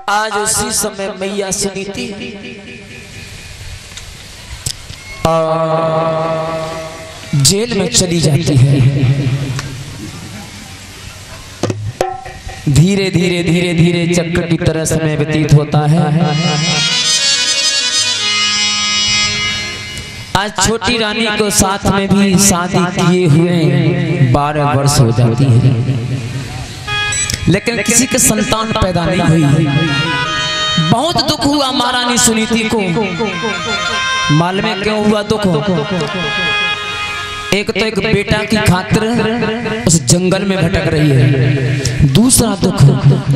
आज उसी समय मैया सुनीति जेल में चली जाती है। धीरे धीरे धीरे धीरे चक्र की तरह समय व्यतीत होता है। आज छोटी रानी को साथ में भी शादी किए हुए 12 वर्ष हो जाती है, लेकिन किसी के संतान पैदा नहीं हुई। बहुत दुख हुआ महारानी सुनीति को। मालूम है क्यों हुआ दुख? एक तो एक बेटा की खातिर उस जंगल में भटक रही है, दूसरा दुख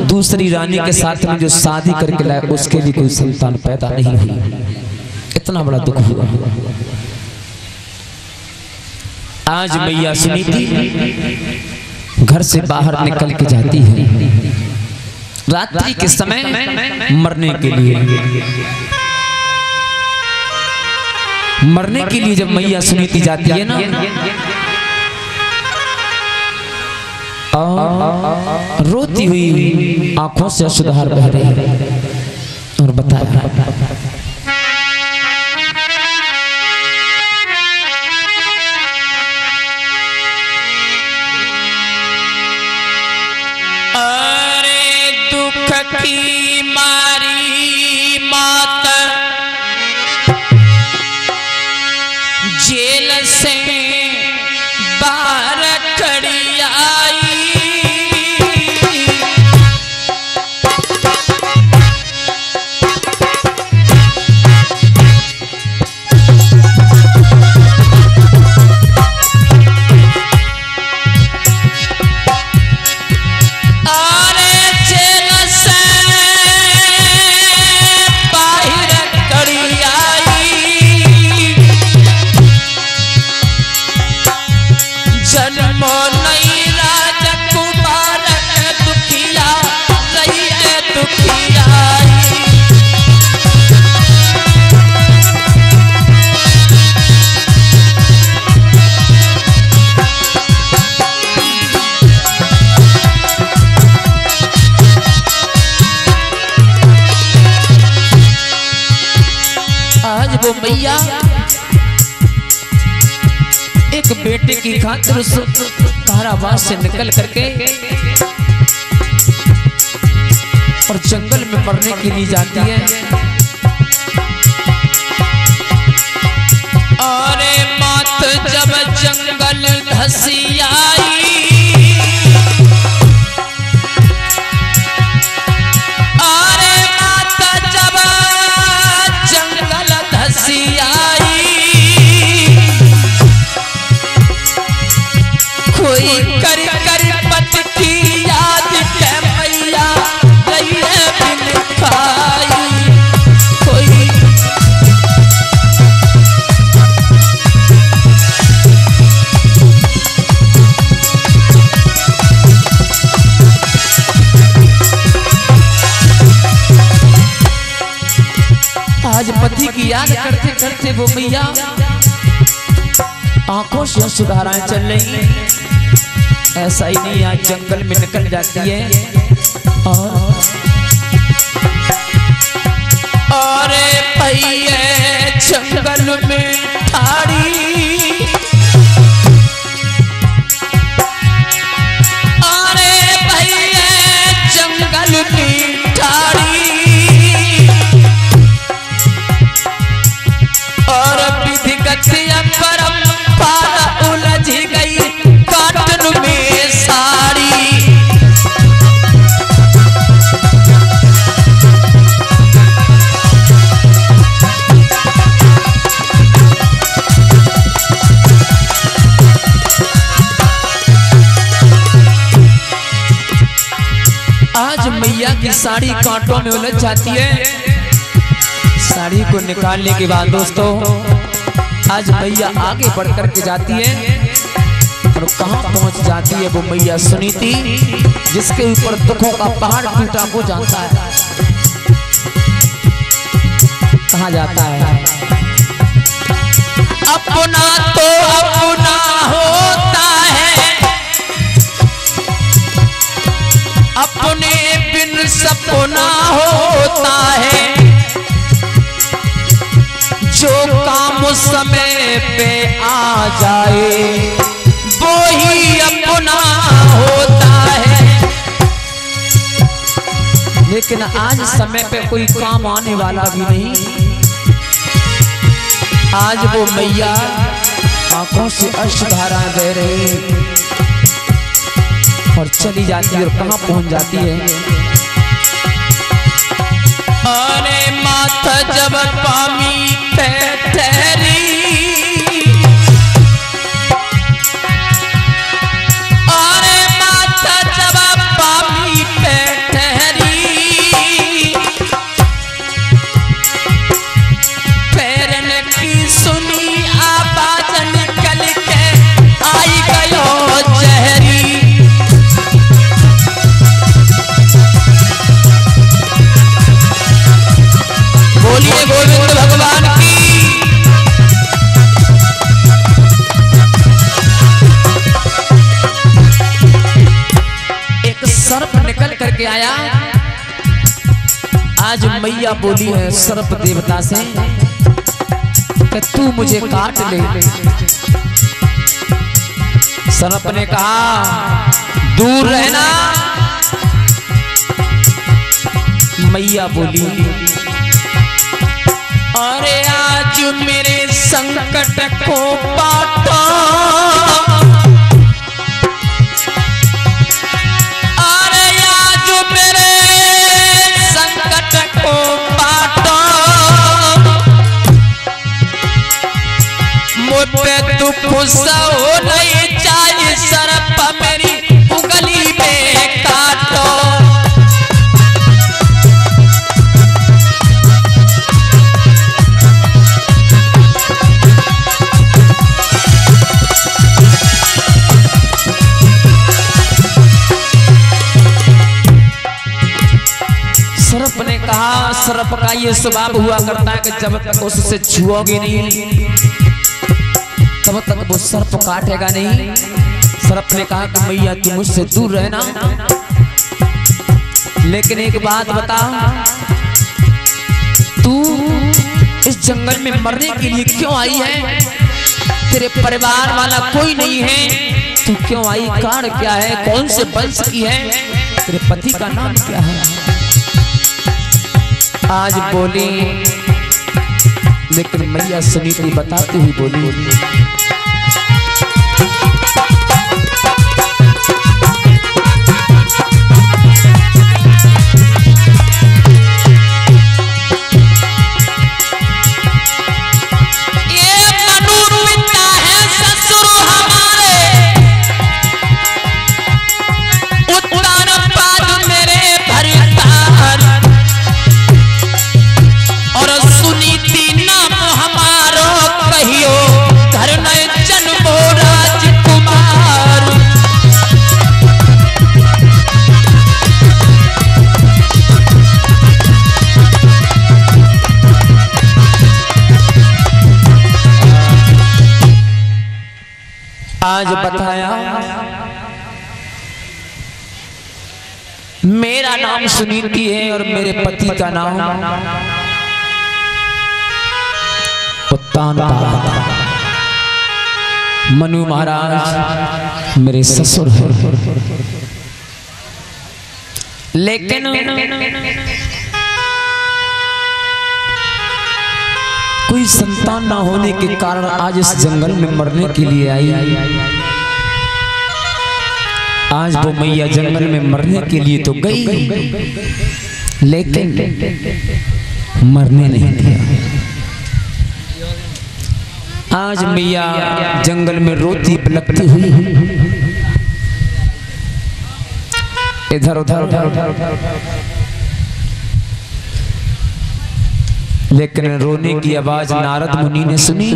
दूसरी रानी के साथ में जो शादी करके लाए उसके भी कोई संतान पैदा नहीं हुई। इतना बड़ा दुख हुआ। आज मैया सुनीति घर से बाहर निकल के जाती है रात्रि के समय मरने के लिए। मरने के लिए जब मैया सुनीति जाती है ना, रोती हुई आंखों से अश्रुधार बह रही है और बता की मारी मात जेल से बाहर खड़ी आई। वो मैया एक बेटे की खातिर उस कारावास से निकल करके और जंगल में मरने के लिए जाती है। अरे मात जब जंगल धसी आई, कोई कर कर पत की याद के मैया गई है बिन खाई। कोई आज पति की याद करते करते वो मैया आंखों से सुधाराएं चल रही। ऐसा ही नहीं, आज जंगल में निकल जाती है और भैया जंगल में ठाड़ी। अरे भैया जंगल में ठाड़ी और विधिगत परंपरा उलझ गई काटन में साड़ी। आज मैया की साड़ी कांटों में उलझ जाती है। साड़ी को निकालने के बाद दोस्तों आज मैया आगे बढ़ करके जाती है और कहां पहुंच जाती है वो मैया सुनीति, जिसके ऊपर दुखों का पहाड़ टूटा वो जानता है। कहां जाता है? अपना तो अपना होता है, अपने बिन सपना हो समय पे आ जाए वो ही अपना होता है। लेकिन आज समय पे कोई काम आने वाला भी नहीं। आज वो मैया आंखों से अश्रुधारा बह रही और चली जाती है और कहां पहुंच जाती है। अरे माथा जब पामी पे ठहरी, अरे माथा जब पामी पे ठहरी, पैरन की सुनी आवाज निकल के आई गयो चेहरी। बोलिए गोविंद भगवान की। एक सर्प निकल करके आया। आज मैया बोली है सर्प देवता से कि तू मुझे काट ले। सर्प ने कहा दूर रहना। मैया बोली अरे आज मेरे संकट को बांटो, अरे आज मेरे संकट को बांटो, मुझ पे तू खुश हो नहीं चाहिए सर्प मेरी उंगली में काटो। सर्प ने कहा सर्प का ये स्वभाव हुआ करता है कि जब तक उससे छुओगे नहीं तब तक वो सर्प काटेगा नहीं। सर्प ने कहा कि मैया तू मुझसे दूर रहना। लेकिन एक बात बता, तू इस जंगल में मरने के लिए क्यों आई है? तेरे परिवार वाला कोई नहीं है, तू क्यों आई? कारण क्या है? कौन से वंश की है? तेरे पति का नाम क्या है? आज बोली, लेकिन मैया सुनीति बताती हुई बोली आज बताया मेरा नाम सुनीति है और मेरे पति का नाम उत्तान मनु महाराज मेरे ससुर है। लेकिन कोई संतान ना होने के कारण आज इस जंगल में मरने के लिए आई। आज वो मैया जंगल में मरने के लिए तो गई, लेकिन मरने नहीं दिया। आज मैया जंगल में रोती बिलखती हुई इधर उधर, लेकिन रोने की आवाज नारद मुनि ने सुनी।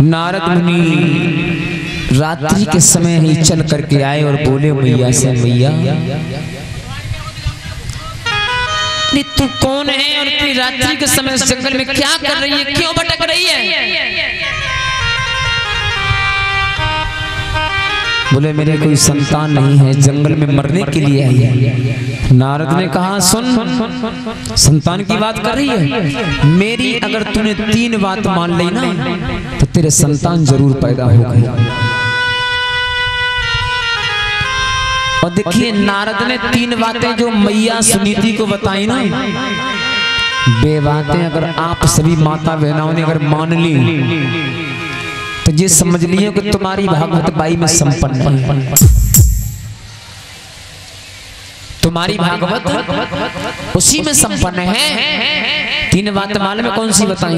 नारद मुनि रात्रि के समय ही चल करके आए और बोले मैया से, मैया तू कौन है और इतनी रात्रि के समय जंगल में क्या कर रही है, क्यों भटक रही है? बोले मेरे कोई संतान नहीं है, जंगल में मरने के लिए आई है। नारद ने कहा सुन, संतान की बात कर रही है, मेरी अगर तूने 3 बात मान ली ना तो तेरे संतान जरूर पैदा होगा। और देखिए नारद ने 3 बातें जो मैया सुनीति को बताई ना, वे बातें अगर आप सभी माता बहनों ने अगर मान ली तो ये समझ लियो कि तुम्हारी भागवत बाई में संपन्न है। तुम्हारी भागवत उसी में संपन्न है। 3 बात मालूम में कौन सी बताई?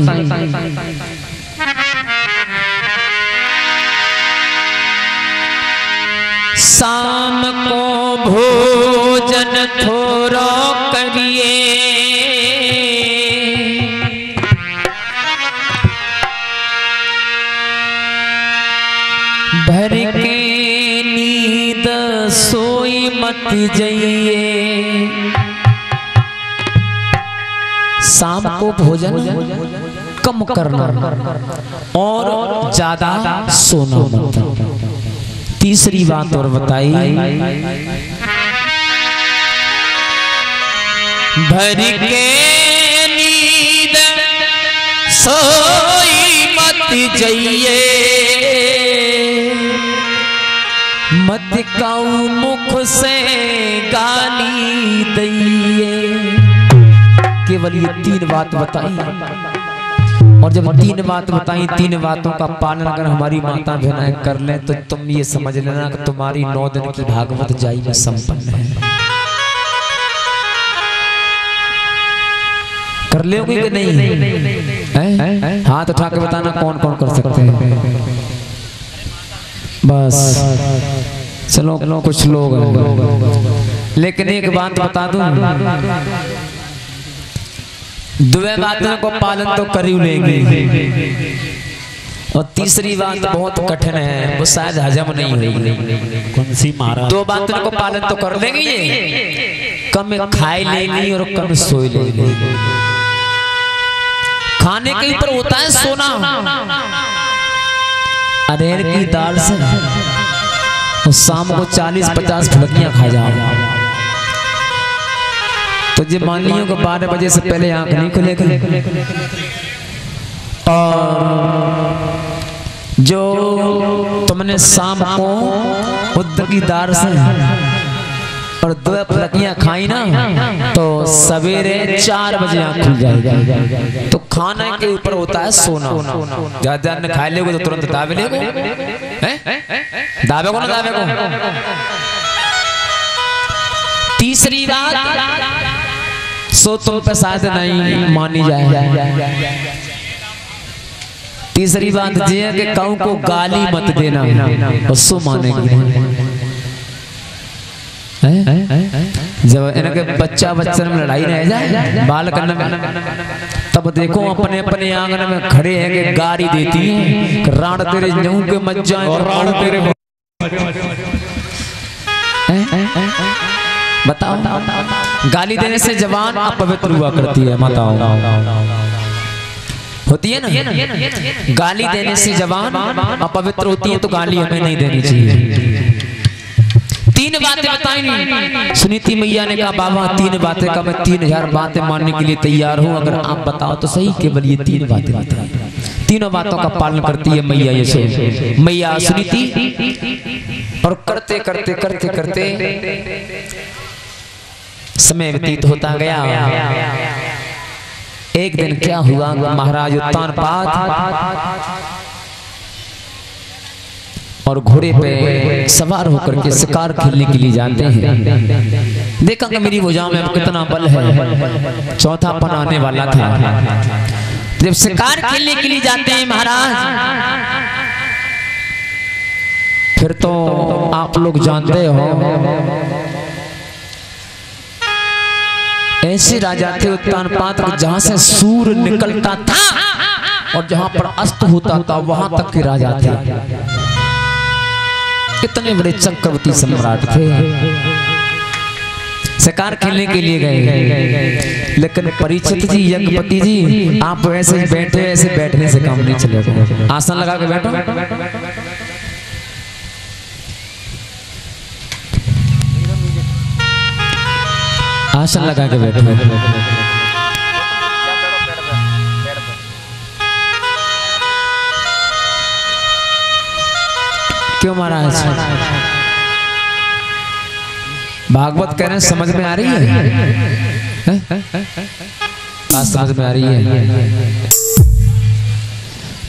शाम को भोजन थोड़ा करिए, भर के नींद सोई मत जाइए। शाम को भोजन कम करना और ज्यादा सोना मत। तीसरी बात और बताई, भर के नींद सोई मत जाइए, मत काऊ मुख से गाली दइए। केवल ये 3 बात बताई। और जब 3 बात बताई, 3 बातों का पालन अगर हमारी माता बहनें कर लें तो तुम ये समझ लेना कि तुम्हारी 9 दिन की भागवत जाई में संपन्न है। कर लोगे कि नहीं? हाथ उठा के बताना कौन कौन कर सकते हैं। बस चलो कुछ लोग हैं। लेकिन एक बात बता दूं, 2 बातों को पालन तो कर ही लेंगे, और तीसरी बात बहुत कठिन है, वो शायद हजम नहीं होगी। कौन सी महाराज? 2 बातों को पालन तो कर लेंगे, ये कम खाए लेंगे और कम सोए लेंगे। खाने के ऊपर होता है सोना, अरहर की दाल से और शाम को 40-50 फुलकियां खा जाओ तो ये मान लियो कि 12 बजे से पहले आंख नहीं खुलेगी। और जो तुमने शाम को उद्द की दाल से और 2 फुलकियां खाई ना तो सवेरे 4 बजे आंख खुल जाएगी। तो खाने के ऊपर होता है सोना। ज्यादा न खा लेगो तो तुरंत दावे लेगो, दावे को ना दावे को। तीसरी बात सो तुम पे शायद नहीं मानी जाए। तीसरी बात ये है कि काऊ को गाली मत देना, उसको मानेगी। जब इनके बच्चा में लड़ाई रह जाए बाल करने में, तब देखो अपने अपने आंगन में खड़े हैं कि गाड़ी देती है, राण तेरे जहू के मत जाए और राण तेरे। बताओ, गाली देने से जवान अपवित्र हुआ करती है। माताओं होती है ना, गाली देने से जवान अपवित्र होती है, तो गाली हमें नहीं देनी चाहिए। 3 बातें बताई सुनीति मैया ने कहा बाबा 3 बातें का मैं 3000 बातें मानने के लिए तैयार हूँ, अगर आप बताओ तो सही। केवल ये 3 बातें बताई, 3 बातों का पालन करती है मैया ये मैया सुनीति। और करते करते करते करते समय व्यतीत होता गया। एक दिन क्या हुआ, महाराज उत्तानपाद और घोड़े पे सवार होकर के शिकार खेलने के लिए जाते हैं। देखा कि मेरी भुजाओं में कितना बल है, चौथापन आने वाला था। जब शिकार खेलने के लिए जाते हैं महाराज, फिर तो आप लोग जानते हो ऐसे राजा थे उत्तानपाद जहां से सूर्य निकलता था और जहां पर अस्त होता था वहां तक के राजा थे। कितने बड़े चक्रवर्ती सम्राट थे। शिकार खेलने के लिए गए, लेकिन परीक्षित जी यज्ञपति जी आप ऐसे ही बैठे, ऐसे बैठने से काम नहीं चलेगा। आसन लगा के बैठो। आसन लगा के बैठो। क्यों महाराज? भागवत कह रहे हैं, समझ में आ रही है? बात समझ में आ रही है?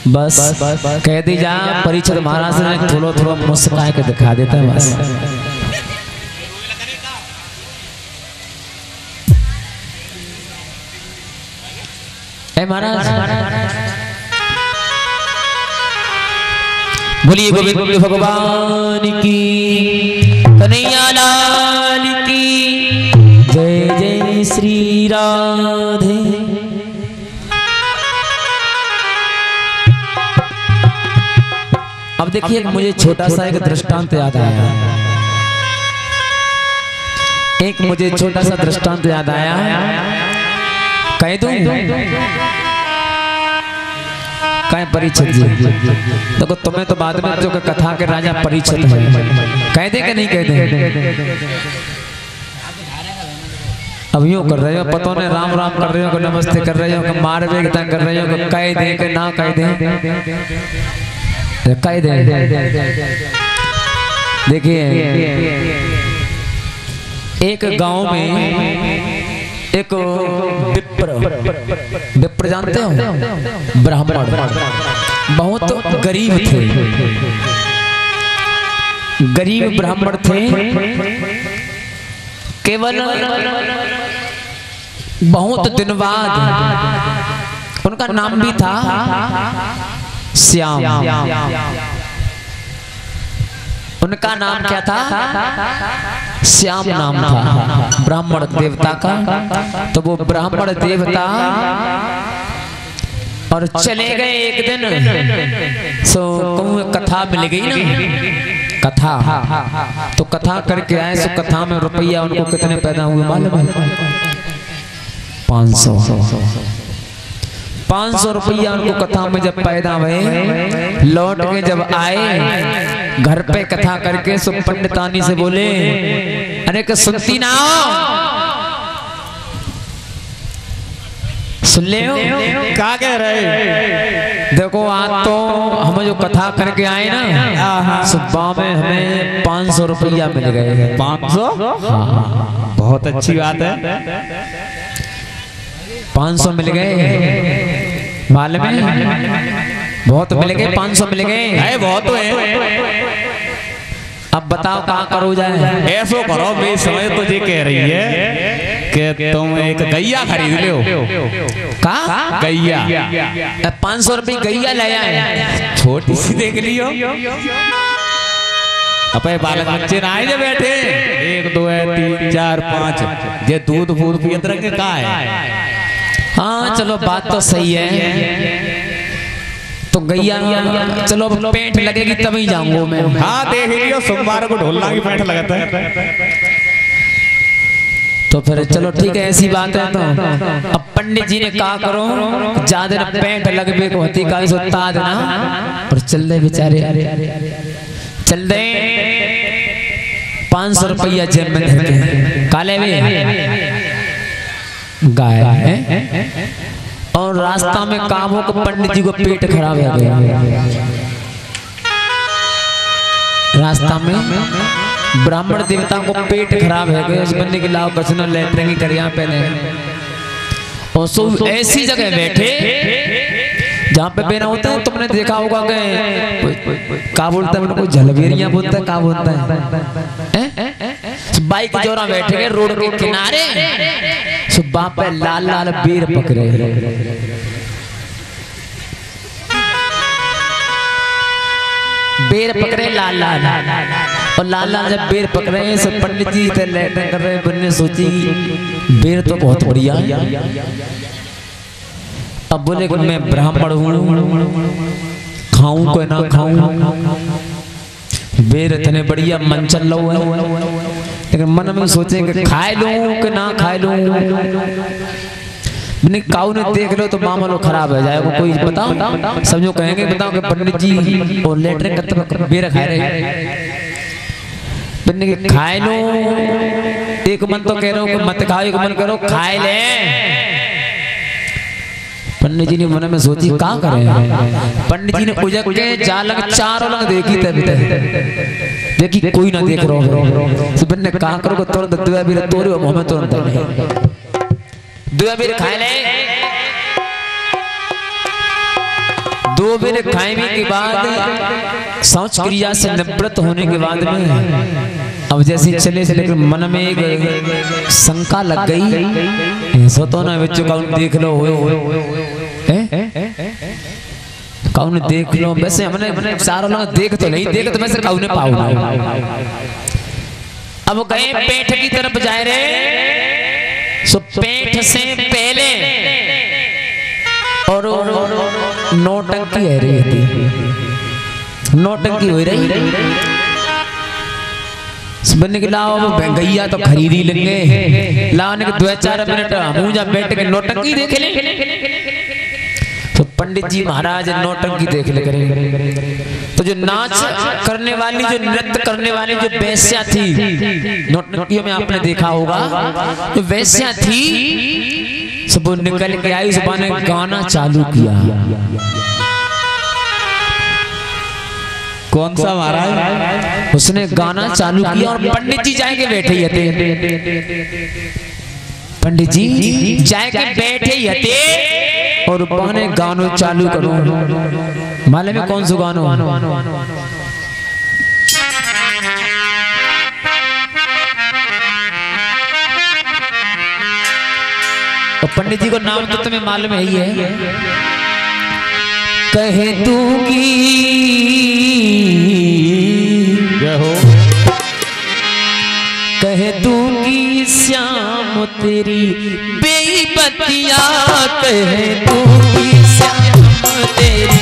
बस कह दी जा, परीक्षित महाराज ने थोड़ा थोड़ा मुस्कुरा के दिखा देता है बस। महाराज बोलिए गोविंद भगवान की, कन्हैया लाल की जय। जय श्री राधे। अब देखिए, मुझे छोटा सा एक दृष्टांत याद आया। एक मुझे छोटा सा दृष्टांत याद आया, कह दूं? कह परीक्षित जी, देखो तुम्हें तो बाद में जो कथा के राजा परीक्षित है, कह दे कि नहीं कह दे? अब यूं कर रहे हो, पतों ने राम राम कर रहे हो, नमस्ते कर रहे हो, मार वेगता कर रहे हो, कह दे कि ना कह दे? कह दे। देखिए, एक गांव में एक विप्र जानते हो? ब्राह्मण, बहुत गरीब थे। गरीब ब्राह्मण थे, केवल बहुत दिन बाद उनका नाम भी था श्याम। उनका नाम क्या था? श्याम नाम था ब्राह्मण देवता का। तो वो ब्राह्मण देवता और चले गए एक दिन, सो कथा मिल गई ना, कथा। तो कथा करके आए, सो कथा में रुपया उनको कितने पैदा हुए मालूम है? 500 रुपया उनको कथा में जब पैदा हुए, लौट के जब आए घर पे कथा करके, सो पंडितानी से बोले, अरे कि सुनती ना हो? सुन ले हो? क्या कह रहे? देखो आज तो हम जो कथा करके आए ना, सुबह में हमें 500 रुपया मिल गए। 500? हाँ, बहुत अच्छी बात है। 500 मिल गए, मालूम है? बहुत मिल गए, 500 मिल गए। बहुत है। अब बताओ कहाँ करो जाए? ऐसो करो, मेरी समझ तो ये कह रही है कि तुम एक गैया खरीद लो। कहा? गैया। 500 रुपये गैया ले आए, छोटी सी देख लियो। अपने बालक बच्चे ना आए, जब बैठे 1 2 3 4 5 ये दूध फूद पियत रंग का है। हाँ चलो, बात तो सही है। तो गैया, चलो पेंट लगेगी तभी जाऊंगा मैं। हाँ देख लियो, सोमवार को ढोलना की पेंट लगाता है। तो फिर चलो ठीक है, ऐसी बात है। तो अब पंडित जी ने कहा करो, ज्यादा पेंट लगबे को होती का सोता देना, पर चल दे बेचारे, चल दे। 500 रुपया जेब में धर के काले में गाय है। और रास्ता में कामों को पंडित जी को पेट खराब हो गया। रास्ता में ब्राह्मण देवता को पेट खराब हो गया, उस बंदे के लाओ कचना लेटरिंग कर यहाँ पहले। और सो ऐसी जगह बैठे जहाँ पे बेना होता है, तुमने देखा होगा कि क्या बोलता है उनको, जलबेरिया बोलता है, क्या बोलता है? बाइक जोरा बैठे गए रोड के किनारे, सुबह पे लाल लाल बेर पकड़े। बेर पकड़े लाल लाल, और लाल लाल जब बेर पकड़े, सब पंडित जी थे लेटे कर रहे। बनने सोची बेर तो बहुत बढ़िया। अब बोले कि मैं ब्राह्मण हूँ, खाऊं को ना खाऊं, बेर इतने बढ़िया मन चल लो है, लेकिन मन में सोचे कि खाए लूं कि ना खाए लूं। काऊ ने देख लो तो मामलो खराब हो जाएगा। कोई बताओ, समझो कहेंगे बताओ कि पंडित जी और लेटरिन करते बेर खा रहे। खाए लो, एक मन तो कह रहा हूँ मत खाओ, एक मन करो खाए ले। पंडित जी ने मन में सोची कहाँ करें। पंडित जी ने उजक के जालक चारों लग देखी तभी देखी कोई ना देख रहा हो। ने कहाँ करो तुरंत दुआ भी तोड़ो मोहम्मद तुरंत दुआ भी खाए ले। दो बेर खाने के बाद शौच क्रिया से निवृत्त होने के बाद में अब जैसे चले चले मन में एक शंका लग गई। सोतो ना बच्चों कौन देख लो कौन देख लो। वैसे हमने सारों लोग देख तो नहीं देख तो वैसे कौन पाऊ। अब गए पेट की तरफ जाए रे, सो पेट से पहले और नौटंकी है रही थी, नौटंकी हो रही बनने के लाओ गैया तो खरीदी लेंगे, लाने के 2-4 मिनट मुँह जा बैठ के नौटंकी देख ले। तो पंडित जी महाराज नौटंकी देख ले करेंगे। तो जो नाच करने वाली, जो नृत्य करने वाली जो वैश्या थी, नौटंकियों में आपने देखा होगा जो वैश्या थी, सब निकल के आई, सुबह ने गाना चालू किया। कौन सा महाराज? उसने गाना चालू किया और पंडित जी जाके बैठे थे। पंडित जी जाके बैठे थे और बहने गानो चालू करो। मालूम है कौन सा गानो? और पंडित जी को नाम तो तुम्हें मालूम ही है। कह दूंगी कह दूंगी श्याम तेरी बेईबतियां, कह दूंगी श्याम तेरी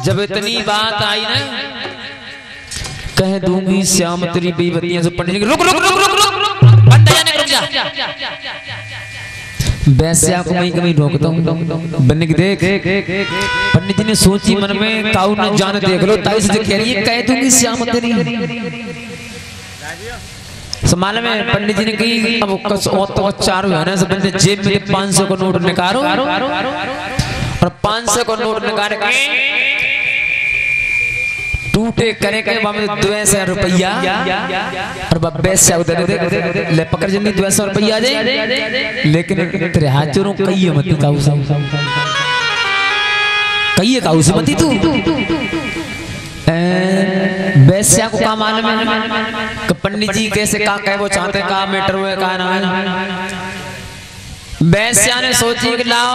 जब इतनी बात आई ना, कह दूंगी श्याम तेरी बेईबतियां, से पंडित जी रुक रुक रुक रुक रुक बंदा जाने रुक जा। वैश्या को मैं कभी रोकता हूँ बनने की देख। पंडित जी ने सोची मन में काऊ न जाने देख लो, ताई से कह रही है कह दूंगी श्याम तेरी। मालूम है पंडित जी ने कही अब तो 4 है ना, सब जेब में 500 का नोट निकालो और 500 का नोट निकाल के टूटे करे के बामे 200 रुपया और वैश्या उधर दे ले पकड़ जल्दी 200 रुपया दे। लेकिन तेरे हाथ चोरों कई मत काऊ सा कई काऊ से मत तू। वैश्या को का मालूम है कि पंडित जी कैसे का कहे वो चाहते का मैटर हुए का ना है। वैश्या ने सोची कि लाओ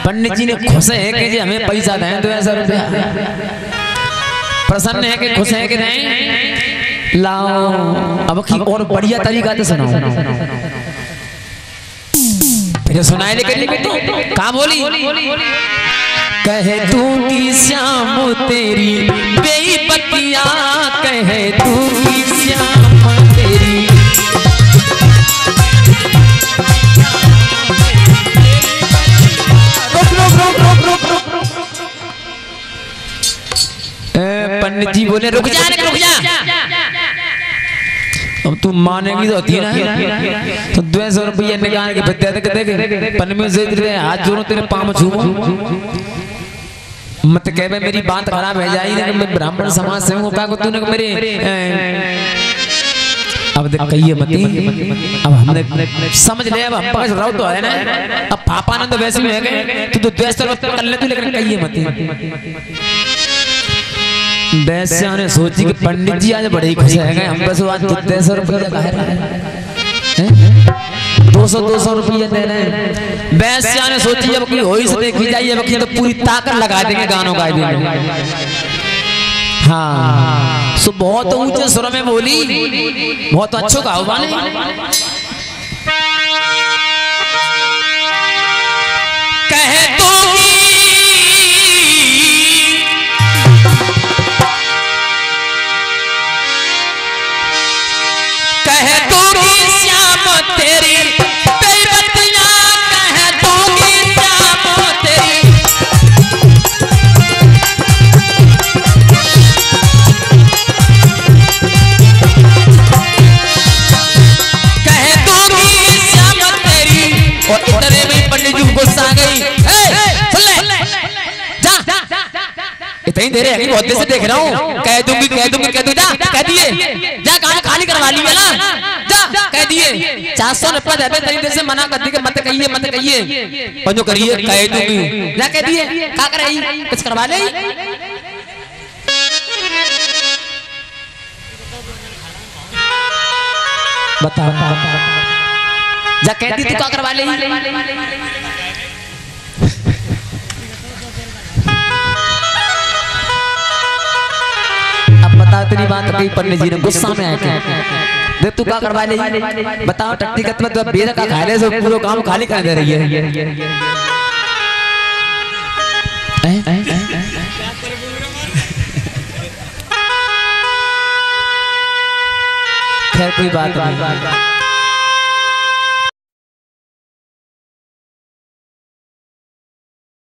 पंडित जी ने खुश है कि हमें पैसा दें 200 रुपया, प्रसन्न है कि खुश है कि नहीं, लाओ अब की और बढ़िया तरीका से सुनाओ। फिर सुनाए लेकिन तो कहाँ बोली? कह दूंगी श्याम तेरी बेईबतियां, कह दूंगी श्याम तेरी पंडित जी बोले रुक जा रुक जा। अब तू मानेगी तो होती ना, तो 200 रुपया निकाल के बता दे पन में से हाथ जोड़ो तेरे पाँव छूमो। मत कह मेरी बात खराब है जाएगी, मैं ब्राह्मण समाज से हूँ, को तूने मेरे अब देख कहिए मती। अब हमने समझ ले, अब हम पकड़ रहा तो है ना। अब पापानंद वैसे भी है गए तो 200 रुपया कर ले तू, लेकिन कहिए मती। वैश्या ने सोची कि पंडित जी आज बड़े ही खुश है, हम बस आज 200 रुपया 200 रुपये दे रहे हैं। वैश्या ने सोची अब की होई से देखी जाइए, अब की तो पूरी ताकत लगा देंगे गानों गाए देंगे। हाँ सो बहुत ऊंचे सुर में बोली, बहुत अच्छो गाओ बाने। कह दूंगी श्याम तेरी बेबतियां, कह दूंगी श्याम तेरी। कह दूंगी श्याम तेरी। और इतने में पंडित जी गुस्सा आ गई, सुन ले जा, इतनी देर है बहुत देर से देख रहा हूँ। कह दूंगी कह दूंगी कह दूंगी, जा कह दिए, जा गाना खाली करवा ली ना, जा कह दिए। 400 रुपया देते तरी देर से मना कर दी कि मत कहिए मत कहिए, और जो करिए कह दूंगी, जा कह दिए। क्या कराई, कुछ करवा ले, बता जा कह दी, तू क्या करवा ले। बता तेरी बात कही पंडित जी ने गुस्सा में आके, देख तू क्या करवा ले, बताओ टट्टी कत में तो बेरा का खा ले, सो पूरा काम खाली कर दे रही है। खैर कोई बात नहीं,